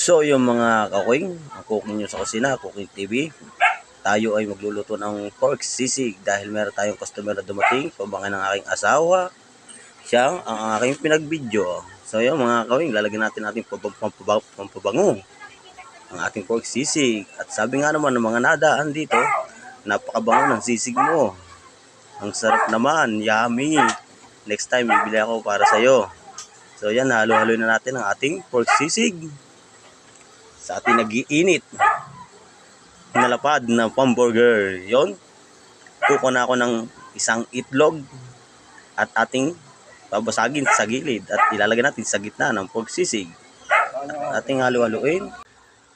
So yung mga kakuing, ang cooking nyo sa kusina, Cooking TV, tayo ay magluluto ng pork sisig dahil meron tayong customer na dumating, pabangay ng aking asawa. Siya ang aking pinagbidyo. So yung mga kakuing, lalagyan natin ating pampabango ang ating pork sisig. At sabi nga naman ng mga nadaan dito, napakabango ng sisig mo. Ang sarap naman, yummy. Next time, bibili ako para sa'yo. So yan, halo-halo na natin ang ating pork sisig sa ating nag-iinit na lapad na hamburger. Yon, kuko na ako ng isang itlog at ating babasagin sa gilid at ilalagay natin sa gitna ng pork sisig. At ating halo-haloin.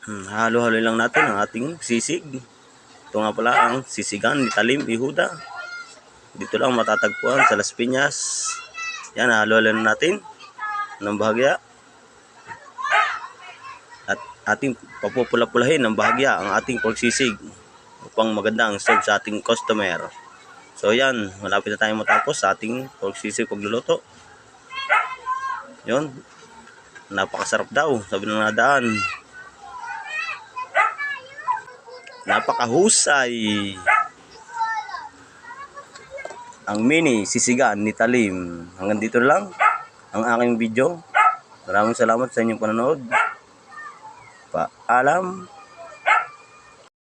Halo-halo lang natin ang ating sisig. Ito nga pala ang sisigan ni Talim Yehuda. Dito lang matatagpuan sa Las Piñas. Yan, halo-halo na natin ng bahagya. At ating papupula-pulahin ng bahagya ang ating pork sisig upang magandang serve sa ating customer. So yan, malapit na tayong matapos sa ating pork sisig pagluluto. Yun, napakasarap daw, sabi ng nadaan. Napakahusay ang mini sisigan ni Talim. Hanggang dito lang ang aking video. Maraming salamat sa inyong panonood. Paalam.